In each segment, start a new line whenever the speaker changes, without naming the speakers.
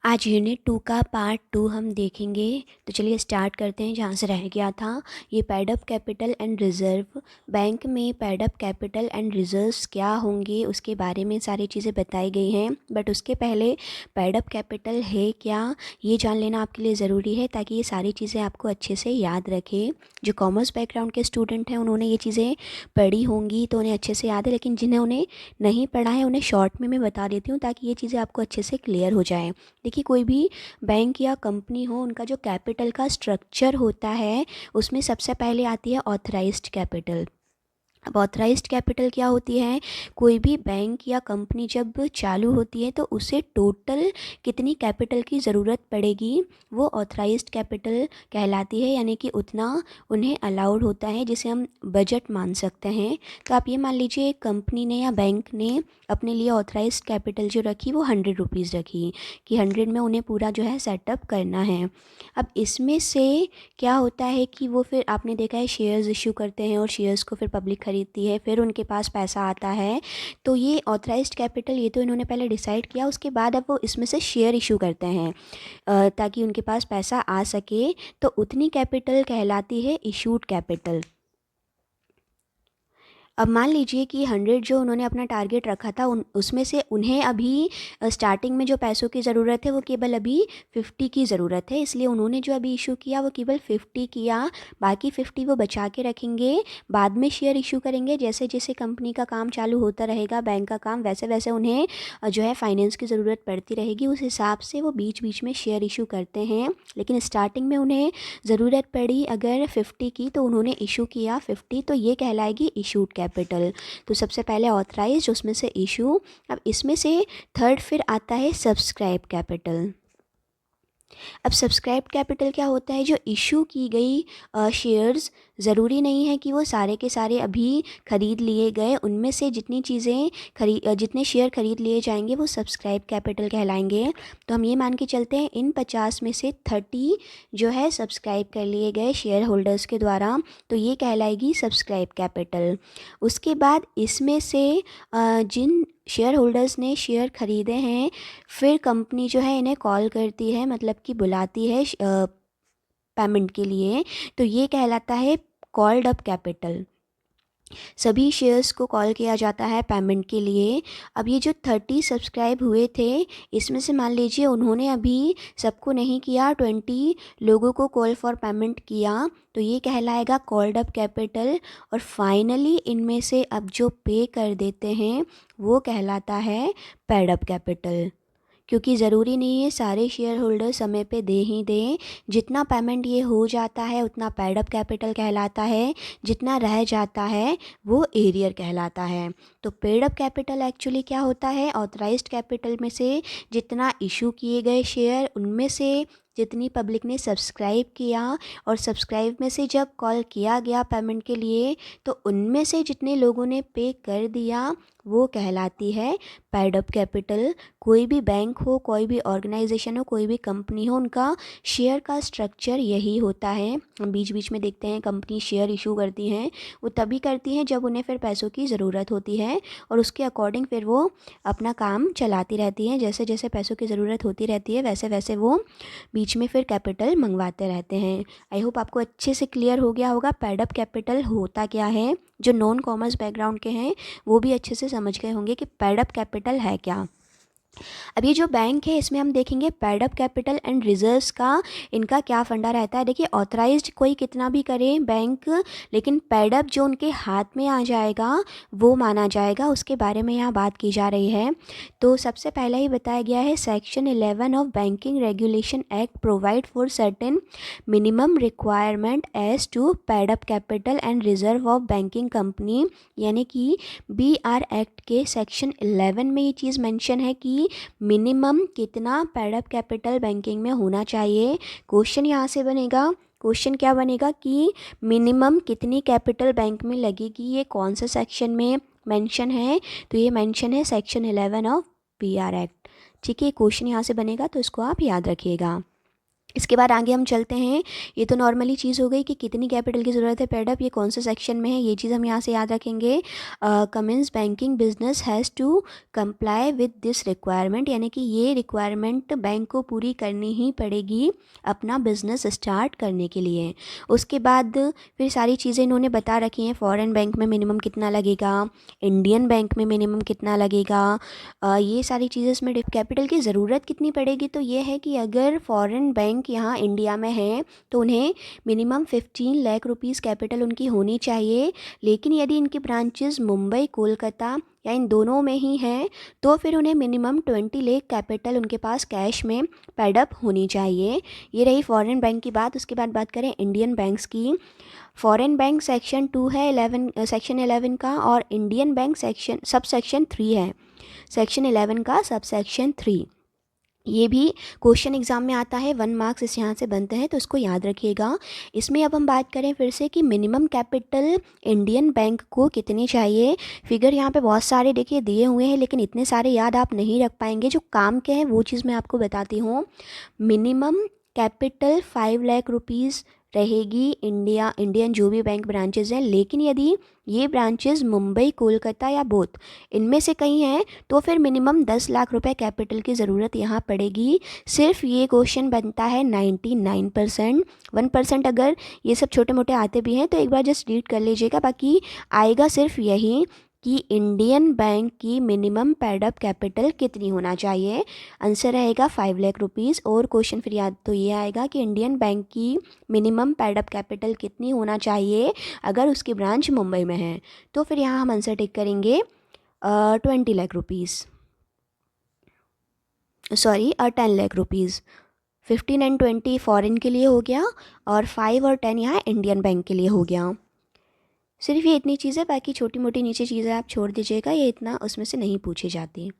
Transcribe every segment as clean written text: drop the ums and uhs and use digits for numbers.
आज यूनिट 2 का पार्ट 2 हम देखेंगे। तो चलिए स्टार्ट करते हैं जहाँ से रह गया था। ये paid up capital and reserve. Bank में paid up capital and reserves क्या होंगे उसके बारे में सारी चीज़ें बताई गई हैं। बट उसके पहले पेड अप कैपिटल है क्या ये जान लेना आपके लिए ज़रूरी है, ताकि ये सारी चीज़ें आपको अच्छे से याद रखें। जो कॉमर्स बैकग्राउंड के स्टूडेंट हैं उन्होंने ये चीज़ें पढ़ी होंगी तो उन्हें अच्छे से याद है, लेकिन जिन्हें उन्हें नहीं पढ़ा है उन्हें शॉर्ट में मैं बता देती हूँ ताकि ये चीज़ें आपको अच्छे से क्लियर हो जाए। देखिए, कोई भी बैंक या कंपनी हो, उनका जो कैपिटल का स्ट्रक्चर होता है उसमें सबसे पहले आती है ऑथराइज्ड कैपिटल। अब ऑथराइज्ड कैपिटल क्या होती है? कोई भी बैंक या कंपनी जब चालू होती है तो उसे टोटल कितनी कैपिटल की ज़रूरत पड़ेगी वो ऑथराइज्ड कैपिटल कहलाती है, यानी कि उतना उन्हें अलाउड होता है जिसे हम बजट मान सकते हैं। तो आप ये मान लीजिए एक कंपनी ने या बैंक ने अपने लिए ऑथराइज्ड कैपिटल जो रखी वो 100 रुपीज़ रखी कि 100 में उन्हें पूरा जो है सेटअप करना है। अब इसमें से क्या होता है कि वो फिर आपने देखा है शेयर्स इशू करते हैं और शेयर्स को फिर पब्लिक खरीदती है, फिर उनके पास पैसा आता है। तो ये ऑथराइज्ड कैपिटल ये तो इन्होंने पहले डिसाइड किया, उसके बाद अब वो इसमें से शेयर इशू करते हैं ताकि उनके पास पैसा आ सके। तो उतनी कैपिटल कहलाती है इशूड कैपिटल। अब मान लीजिए कि 100 जो उन्होंने अपना टारगेट रखा था उसमें से उन्हें अभी स्टार्टिंग में जो पैसों की ज़रूरत है वो केवल अभी 50 की ज़रूरत है, इसलिए उन्होंने जो अभी इशू किया वो केवल 50 किया। बाकी 50 वो बचा के रखेंगे, बाद में शेयर इशू करेंगे। जैसे जैसे कंपनी का काम चालू होता रहेगा, बैंक का काम, वैसे वैसे उन्हें जो है फाइनेंस की ज़रूरत पड़ती रहेगी, उस हिसाब से वो बीच बीच में शेयर इशू करते हैं। लेकिन स्टार्टिंग में उन्हें ज़रूरत पड़ी अगर 50 की तो उन्होंने इशू किया 50, तो ये कहलाएगी इशूड कैपिटल। तो सबसे पहले ऑथराइज, उसमें से इशू। अब इसमें से थर्ड फिर आता है सब्सक्राइब कैपिटल। अब सब्सक्राइब कैपिटल क्या होता है? जो इशू की गई शेयर्स, ज़रूरी नहीं है कि वो सारे के सारे अभी ख़रीद लिए गए, उनमें से जितनी चीज़ें जितने शेयर ख़रीद लिए जाएंगे वो सब्सक्राइब कैपिटल कहलाएंगे। तो हम ये मान के चलते हैं इन 50 में से 30 जो है सब्सक्राइब कर लिए गए शेयर होल्डर्स के द्वारा, तो ये कहलाएगी सब्सक्राइब कैपिटल। उसके बाद इसमें से जिन शेयर होल्डर्स ने शेयर ख़रीदे हैं, फिर कंपनी जो है इन्हें कॉल करती है, मतलब कि बुलाती है पेमेंट के लिए, तो ये कहलाता है कॉल्ड अप कैपिटल। सभी शेयर्स को कॉल किया जाता है पेमेंट के लिए। अब ये जो 30 सब्सक्राइब हुए थे, इसमें से मान लीजिए उन्होंने अभी सबको नहीं किया, 20 लोगों को कॉल फॉर पेमेंट किया, तो ये कहलाएगा कॉल्ड अप कैपिटल। और फाइनली इनमें से अब जो पे कर देते हैं वो कहलाता है पेड अप कैपिटल। क्योंकि ज़रूरी नहीं है सारे शेयर होल्डर समय पे दे ही दें, जितना पेमेंट ये हो जाता है उतना पेड अप कैपिटल कहलाता है, जितना रह जाता है वो एरियर कहलाता है। तो पेड अप कैपिटल एक्चुअली क्या होता है? ऑथराइज्ड कैपिटल में से जितना इशू किए गए शेयर, उनमें से जितनी पब्लिक ने सब्सक्राइब किया, और सब्सक्राइब में से जब कॉल किया गया पेमेंट के लिए तो उनमें से जितने लोगों ने पे कर दिया वो कहलाती है पेड अप कैपिटल। कोई भी बैंक हो, कोई भी ऑर्गेनाइजेशन हो, कोई भी कंपनी हो, उनका शेयर का स्ट्रक्चर यही होता है। हम बीच बीच में देखते हैं कंपनी शेयर इशू करती हैं, वो तभी करती हैं जब उन्हें फिर पैसों की ज़रूरत होती है, और उसके अकॉर्डिंग फिर वो अपना काम चलाती रहती हैं। जैसे जैसे पैसों की ज़रूरत होती रहती है वैसे वैसे वो बीच में फिर कैपिटल मंगवाते रहते हैं। आई होप आपको अच्छे से क्लियर हो गया होगा पेड अप कैपिटल होता क्या है। जो नॉन कॉमर्स बैकग्राउंड के हैं वो भी अच्छे से समझ गए होंगे कि पेड अप कैपिटल है क्या। अब ये जो बैंक है इसमें हम देखेंगे paid up capital and reserves का इनका क्या फंडा रहता है। देखिए, ऑथराइज्ड कोई कितना भी करे बैंक, लेकिन पेड अप जो उनके हाथ में आ जाएगा वो माना जाएगा, उसके बारे में यहाँ बात की जा रही है। तो सबसे पहला ही बताया गया है section 11 of banking regulation act provide for certain minimum requirement as to paid up capital and reserve of banking company. यानी कि BR एक्ट के सेक्शन 11 में ये चीज़ मेंशन है कि मिनिमम कितना पेड अप कैपिटल बैंकिंग में होना चाहिए। क्वेश्चन यहाँ से बनेगा, क्वेश्चन क्या बनेगा कि मिनिमम कितनी कैपिटल बैंक में लगेगी, ये कौन सा सेक्शन में मेंशन है? तो ये मेंशन है सेक्शन 11 ऑफ BR एक्ट। ठीक है, क्वेश्चन यहाँ से बनेगा तो इसको आप याद रखिएगा। इसके बाद आगे हम चलते हैं। ये तो नॉर्मली चीज़ हो गई कि कितनी कैपिटल की ज़रूरत है पेडअप, ये कौन से सेक्शन में है, ये चीज़ हम यहाँ से याद रखेंगे। Commence banking business has to comply with this requirement, यानी कि ये रिक्वायरमेंट बैंक को पूरी करनी ही पड़ेगी अपना बिजनेस स्टार्ट करने के लिए। उसके बाद फिर सारी चीज़ें इन्होंने बता रखी हैं। फॉरेन बैंक में मिनिमम कितना लगेगा, इंडियन बैंक में मिनिमम कितना लगेगा, ये सारी चीज़ें इसमें कैपिटल की ज़रूरत कितनी पड़ेगी। तो ये है कि अगर फॉरेन बैंक यहाँ इंडिया में है तो उन्हें मिनिमम 15 लाख रुपीज़ कैपिटल उनकी होनी चाहिए। लेकिन यदि इनकी ब्रांचेस मुंबई, कोलकाता या इन दोनों में ही हैं तो फिर उन्हें मिनिमम 20 लाख कैपिटल उनके पास कैश में पैडअप होनी चाहिए। ये रही फॉरेन बैंक की बात। उसके बाद बात करें इंडियन बैंक्स की। फॉरेन बैंक सेक्शन 2 है 11 सेक्शन 11 का, और Indian bank section sub section 3 है, सेक्शन 11 का सब सेक्शन 3। ये भी क्वेश्चन एग्जाम में आता है, 1 मार्क्स इस यहाँ से बनते हैं, तो इसको याद रखिएगा। इसमें अब हम बात करें फिर से कि मिनिमम कैपिटल इंडियन बैंक को कितनी चाहिए। फिगर यहाँ पे बहुत सारे देखिए दिए हुए हैं, लेकिन इतने सारे याद आप नहीं रख पाएंगे। जो काम के हैं वो चीज़ मैं आपको बताती हूँ। मिनिमम कैपिटल 5 लाख रुपीज़ रहेगी इंडियन जो भी बैंक ब्रांचेज हैं। लेकिन यदि ये ब्रांचेज मुंबई, कोलकाता या बोथ इनमें से कहीं हैं तो फिर मिनिमम 10 लाख रुपए कैपिटल की ज़रूरत यहाँ पड़ेगी। सिर्फ ये क्वेश्चन बनता है 99%। 1% अगर ये सब छोटे मोटे आते भी हैं तो एक बार जस्ट रीड कर लीजिएगा, बाकी आएगा सिर्फ यही कि इंडियन बैंक की मिनिमम पैडअप कैपिटल कितनी होना चाहिए। आंसर रहेगा 5 लाख रुपीज़। और क्वेश्चन फिर याद तो ये आएगा कि इंडियन बैंक की मिनिमम पैडअप कैपिटल कितनी होना चाहिए अगर उसकी ब्रांच मुंबई में है। तो फिर यहाँ हम आंसर टिक करेंगे 20 lakh rupees, sorry 10 lakh rupees. 15 and 20 foreign के लिए हो गया और 5 और 10 यहाँ इंडियन बैंक के लिए हो गया। सिर्फ ये इतनी चीज़ें, बाकी छोटी मोटी नीचे चीज़ें आप छोड़ दीजिएगा, ये इतना उसमें से नहीं पूछी जाती।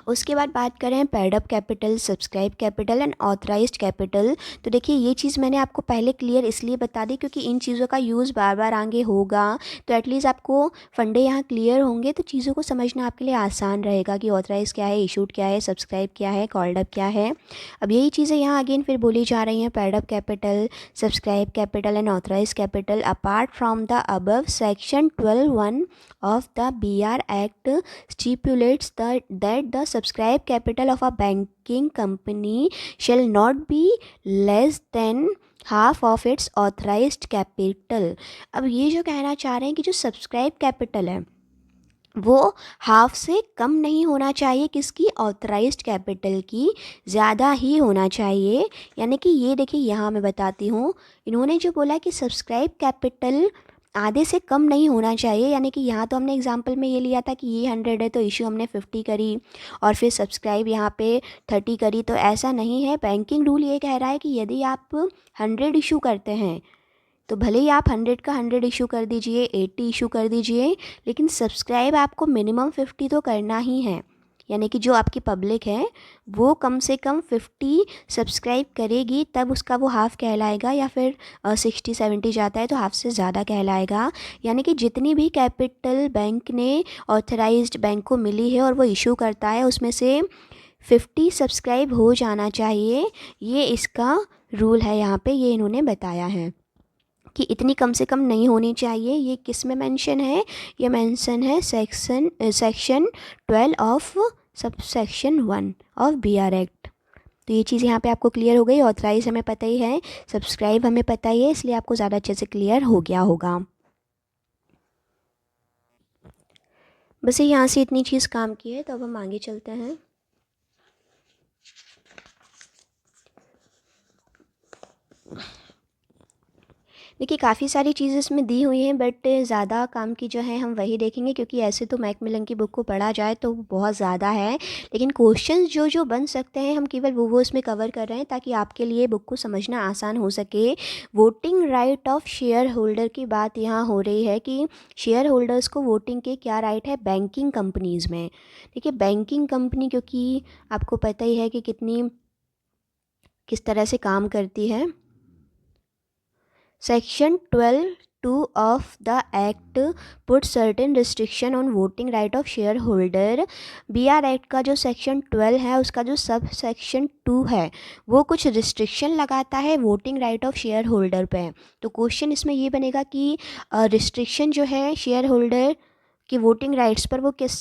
उसके बाद बात करें paid up capital, subscribe capital and authorised capital. तो देखिए ये चीज़ मैंने आपको पहले क्लियर इसलिए बता दी क्योंकि इन चीज़ों का यूज़ बार बार आगे होगा, तो एटलीस्ट आपको फंडे यहाँ क्लियर होंगे तो चीज़ों को समझना आपके लिए आसान रहेगा कि ऑथराइज क्या है, इशूड क्या है, सब्सक्राइब क्या है, कॉल्ड अप क्या है। अब यही चीज़ें यहाँ अगेन फिर बोली जा रही हैं। Paid up capital, subscribe capital and authorise capital apart from the above section 12(1) of the BR Act stipulates that the subscribed capital of a banking company shall not be less than half of its authorised capital. अब ये जो कहना चाह रहे हैं कि जो subscribe capital है वो हाफ से कम नहीं होना चाहिए, किसकी, ऑथराइज्ड कैपिटल की, ज़्यादा ही होना चाहिए। यानी कि ये देखिए यहाँ मैं बताती हूँ, इन्होंने जो बोला कि सब्सक्राइब कैपिटल आधे से कम नहीं होना चाहिए, यानी कि यहाँ तो हमने एग्जांपल में ये लिया था कि ये 100 है तो इशू हमने 50 करी और फिर सब्सक्राइब यहाँ पे 30 करी, तो ऐसा नहीं है। बैंकिंग रूल ये कह रहा है कि यदि आप 100 इशू करते हैं तो भले ही आप 100 का 100 इशू कर दीजिए, 80 इशू कर दीजिए, लेकिन सब्सक्राइब आपको मिनिमम 50 तो करना ही है। यानी कि जो आपकी पब्लिक है वो कम से कम 50 सब्सक्राइब करेगी, तब उसका वो हाफ़ कहलाएगा, या फिर 60-70 जाता है तो हाफ़ से ज़्यादा कहलाएगा। यानी कि जितनी भी कैपिटल बैंक ने ऑथराइज्ड बैंक को मिली है और वो इशू करता है उसमें से 50 सब्सक्राइब हो जाना चाहिए। ये इसका रूल है, यहाँ पे ये इन्होंने बताया है कि इतनी कम से कम नहीं होनी चाहिए। ये किस में मेंशन है, ये मेंशन है section 12 of sub section 1 of BR act. तो ये चीज़ यहाँ पे आपको क्लियर हो गई। ऑथराइज हमें पता ही है, सब्सक्राइब हमें पता ही है, इसलिए आपको ज़्यादा अच्छे से क्लियर हो गया होगा। बस यहाँ से इतनी चीज़ काम की है, तो अब हम आगे चलते हैं। देखिए काफ़ी सारी चीज़ें इसमें दी हुई हैं, बट ज़्यादा काम की जो है हम वही देखेंगे, क्योंकि ऐसे तो मैकमिलन की बुक को पढ़ा जाए तो बहुत ज़्यादा है, लेकिन क्वेश्चंस जो जो बन सकते हैं हम केवल वो इसमें कवर कर रहे हैं ताकि आपके लिए बुक को समझना आसान हो सके। Voting right of share holder की बात यहाँ हो रही है कि शेयर होल्डर्स को वोटिंग के क्या राइट है बैंकिंग कंपनीज़ में। देखिए बैंकिंग कंपनी क्योंकि आपको पता ही है कि किस तरह से काम करती है। Section 12 2 of the act put certain restriction on voting right of share holder. BR act का जो सेक्शन 12 है उसका जो सब सेक्शन 2 है वो कुछ रिस्ट्रिक्शन लगाता है voting right of share holder पे। तो क्वेश्चन इसमें ये बनेगा कि रिस्ट्रिक्शन जो है शेयर होल्डर कि वोटिंग राइट्स पर वो किस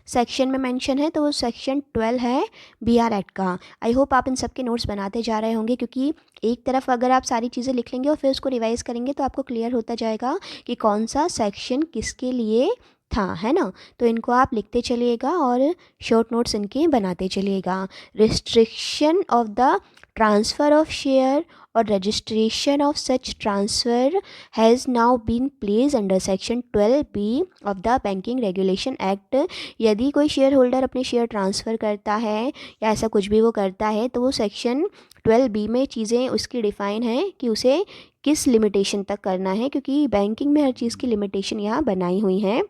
सेक्शन में मेंशन है, तो वो सेक्शन 12 है BR एक्ट का। आई होप आप इन सब के नोट्स बनाते जा रहे होंगे, क्योंकि एक तरफ अगर आप सारी चीज़ें लिख लेंगे और फिर उसको रिवाइज करेंगे तो आपको क्लियर होता जाएगा कि कौन सा सेक्शन किसके लिए था, है ना। तो इनको आप लिखते चलिएगा और शॉर्ट नोट्स इनके बनाते चलिएगा। Restriction of the transfer of share और registration of such transfer has now been place under section 12B of the banking regulation act. यदि कोई शेयर होल्डर अपने शेयर ट्रांसफ़र करता है या ऐसा कुछ भी वो करता है तो वो सेक्शन 12B में चीज़ें उसकी डिफ़ाइन है कि उसे किस लिमिटेशन तक करना है, क्योंकि बैंकिंग में हर चीज़ की लिमिटेशन यहाँ बनाई हुई हैं।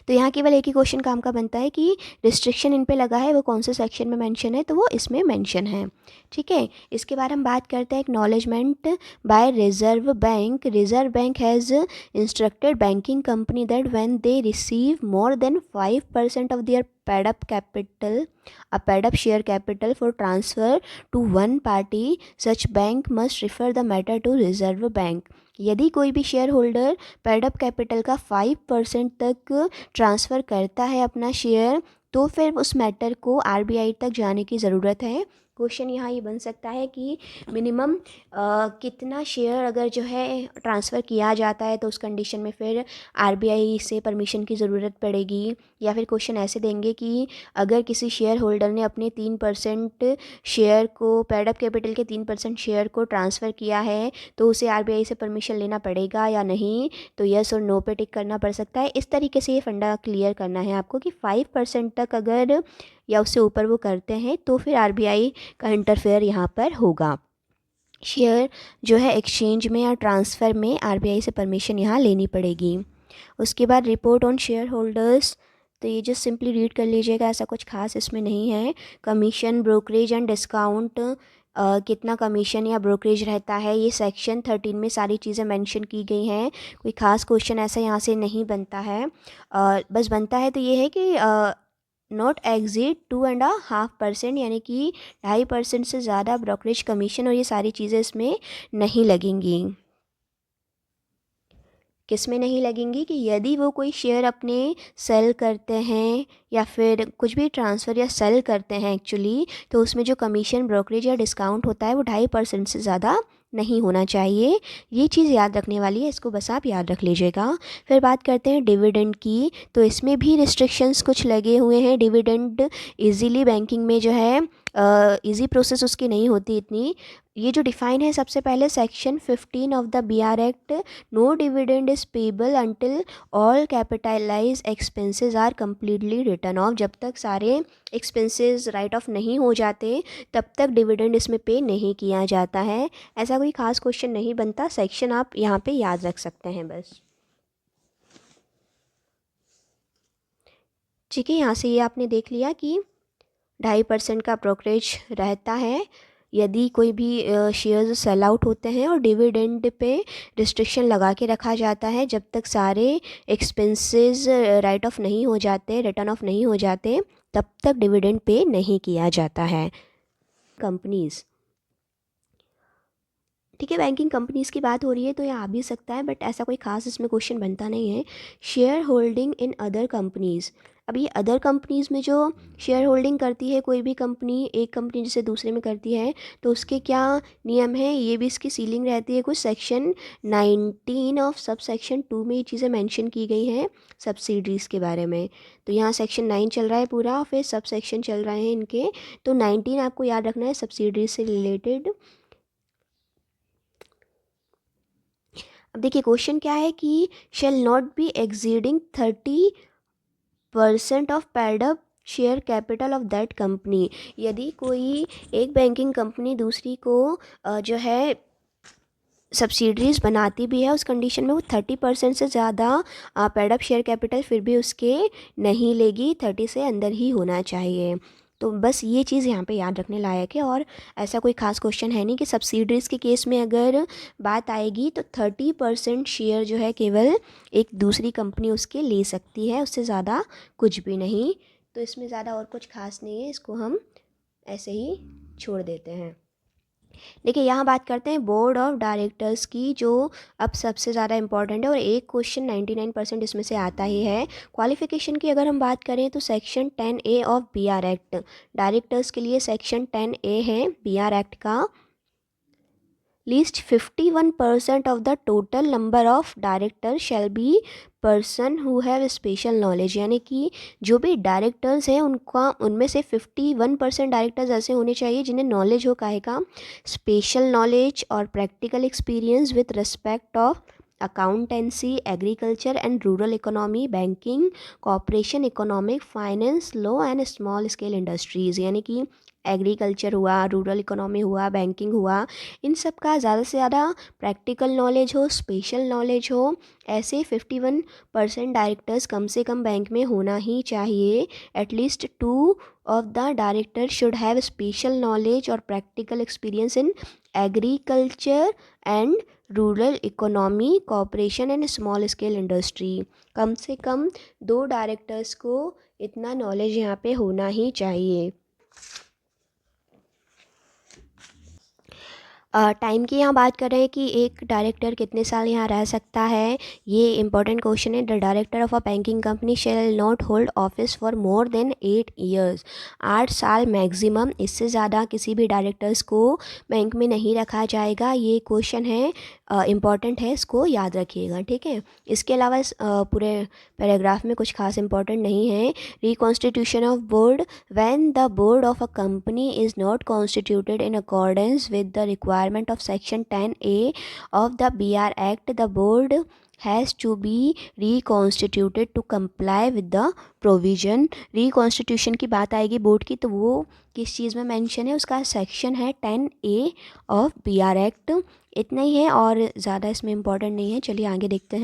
तो यहाँ केवल एक ही क्वेश्चन काम का बनता है कि रिस्ट्रिक्शन इन पे लगा है वो कौन से सेक्शन में मेंशन है, तो वो इसमें मेंशन है। ठीक है, इसके बाद हम बात करते हैं acknowledgement by reserve bank. Reserve bank has instructed banking company that when they receive more than 5% of their paid up capital, a paid up share capital for transfer to one party, such bank must refer the matter to reserve bank। यदि कोई भी share holder paid up capital का 5% तक transfer करता है अपना share, तो फिर उस मैटर को RBI तक जाने की ज़रूरत है। क्वेश्चन यहाँ ये बन सकता है कि मिनिमम कितना शेयर अगर जो है ट्रांसफ़र किया जाता है तो उस कंडीशन में फिर RBI से परमिशन की ज़रूरत पड़ेगी। या फिर क्वेश्चन ऐसे देंगे कि अगर किसी शेयर होल्डर ने अपने 3% शेयर को पेड अप कैपिटल के 3% शेयर को ट्रांसफ़र किया है तो उसे RBI से परमिशन लेना पड़ेगा या नहीं, तो यस और नो पे टिक करना पड़ सकता है। इस तरीके से ये फंडा क्लियर करना है आपको कि 5% तक अगर या उससे ऊपर वो करते हैं तो फिर RBI का इंटरफेयर यहाँ पर होगा। शेयर जो है एक्सचेंज में या ट्रांसफ़र में RBI से परमिशन यहाँ लेनी पड़ेगी। उसके बाद रिपोर्ट ऑन शेयर होल्डर्स, तो ये जस्ट सिंपली रीड कर लीजिएगा, ऐसा कुछ खास इसमें नहीं है। कमीशन, ब्रोकरेज एंड डिस्काउंट, कितना कमीशन या ब्रोकरेज रहता है ये सेक्शन 13 में सारी चीज़ें मेंशन की गई हैं। कोई ख़ास क्वेश्चन ऐसा यहाँ से नहीं बनता है। बस बनता है तो ये है कि नॉट एग्जिट 2.5%, यानी कि 2.5% से ज़्यादा ब्रोकरेज कमीशन और ये सारी चीज़ें इसमें नहीं लगेंगी। किस में नहीं लगेंगी कि यदि वो कोई शेयर अपने सेल करते हैं या फिर कुछ भी ट्रांसफ़र या सेल करते हैं एक्चुअली, तो उसमें जो कमीशन, ब्रोकरेज या डिस्काउंट होता है वो 2.5% से ज़्यादा नहीं होना चाहिए। ये चीज़ याद रखने वाली है, इसको बस आप याद रख लीजिएगा। फिर बात करते हैं डिविडेंड की, तो इसमें भी रिस्ट्रिक्शंस कुछ लगे हुए हैं। डिविडेंड इजीली बैंकिंग में जो है इजी प्रोसेस उसकी नहीं होती इतनी। ये जो डिफ़ाइन है सबसे पहले section 15 of the BR act, no dividend is payable until all capitalise expenses are completely written off. जब तक सारे एक्सपेंसेस राइट ऑफ नहीं हो जाते तब तक डिविडेंड इसमें पे नहीं किया जाता है। ऐसा कोई ख़ास क्वेश्चन नहीं बनता, सेक्शन आप यहाँ पे याद रख सकते हैं बस। ठीक है, यहाँ से ये आपने देख लिया कि 2.5% का ब्रोकरेज रहता है यदि कोई भी शेयर्स सेल आउट होते हैं, और डिविडेंड पे रिस्ट्रिक्शन लगा के रखा जाता है जब तक सारे एक्सपेंसेस राइट ऑफ नहीं हो जाते, रिटर्न ऑफ नहीं हो जाते, तब तक डिविडेंड पे नहीं किया जाता है। कंपनीज़, ठीक है, बैंकिंग कंपनीज़ की बात हो रही है तो ये आ भी सकता है, बट ऐसा कोई खास इसमें क्वेश्चन बनता नहीं है। Share holding in other companies, अब ये अदर कंपनीज़ में जो शेयर होल्डिंग करती है कोई भी कंपनी, एक कंपनी जैसे दूसरे में करती है, तो उसके क्या नियम हैं, ये भी इसकी सीलिंग रहती है। कुछ सेक्शन 19 ऑफ सब सेक्शन 2 में ये चीज़ें मेंशन की गई हैं सब्सिडरीज़ के बारे में। तो यहाँ सेक्शन 9 चल रहा है पूरा, फिर सब सेक्शन चल रहे हैं इनके। तो 19 आपको याद रखना है सब्सिडरीज से रिलेटेड। अब देखिए क्वेश्चन क्या है कि shall not be exceeding 30% of paid up share capital of that company. यदि कोई एक बैंकिंग कंपनी दूसरी को जो है सब्सिडरीज बनाती भी है, उस कंडीशन में वो 30% से ज़्यादा पेड अप शेयर कैपिटल फिर भी उसके नहीं लेगी, 30 से अंदर ही होना चाहिए। तो बस ये चीज़ यहाँ पे याद रखने लायक है। और ऐसा कोई ख़ास क्वेश्चन है नहीं कि सब्सिडरीज़ के केस में अगर बात आएगी तो 30% शेयर जो है केवल एक दूसरी कंपनी उसके ले सकती है, उससे ज़्यादा कुछ भी नहीं। तो इसमें ज़्यादा और कुछ खास नहीं है, इसको हम ऐसे ही छोड़ देते हैं। देखिए यहाँ बात करते हैं बोर्ड ऑफ डायरेक्टर्स की, जो अब सबसे ज़्यादा इंपॉर्टेंट है और एक क्वेश्चन 99% इसमें से आता ही है। क्वालिफ़िकेशन की अगर हम बात करें तो section 10A of BR act, directors के लिए सेक्शन 10A है BR एक्ट का। Least 51% of the total number of director shall be person who have special knowledge, यानी कि जो भी डायरेक्टर्स हैं उनका उनमें से 51% डायरेक्टर्स ऐसे होने चाहिए जिन्हें नॉलेज हो काहे का, स्पेशल नॉलेज और practical experience with respect of accountancy, agriculture and rural economy, banking, cooperation, economic, finance, law and small scale industries, यानी कि एग्रीकल्चर हुआ, रूरल इकोनॉमी हुआ, बैंकिंग हुआ, इन सब का ज़्यादा से ज़्यादा प्रैक्टिकल नॉलेज हो, स्पेशल नॉलेज हो। ऐसे 51% डायरेक्टर्स कम से कम बैंक में होना ही चाहिए। At least 2 of the director should have special knowledge और practical experience in agriculture and rural economy, cooperation and small scale industry. कम से कम 2 डायरेक्टर्स को इतना नॉलेज यहाँ पे होना ही चाहिए। टाइम की यहाँ बात कर रहे हैं कि एक डायरेक्टर कितने साल यहाँ रह सकता है। ये इंपॉर्टेंट क्वेश्चन है। The director of a banking company shall not hold office for more than 8 years, 8 साल मैक्सिमम, इससे ज़्यादा किसी भी डायरेक्टर्स को बैंक में नहीं रखा जाएगा। ये क्वेश्चन है, इम्पॉर्टेंट है, इसको याद रखिएगा, ठीक है। इसके अलावा इस पूरे पैराग्राफ में कुछ खास इंपॉर्टेंट नहीं है। Reconstitution of board, when the board of a company is not constituted in accordance with the requirement of section 10A of the BR act, the board has to be reconstituted to comply with the provision. Reconstitution की बात आएगी board की तो वो किस चीज़ में mention है, उसका सेक्शन है 10A ऑफ BR एक्ट। इतना ही है और ज़्यादा इसमें इम्पॉर्टेंट नहीं है। चलिए आगे देखते हैं।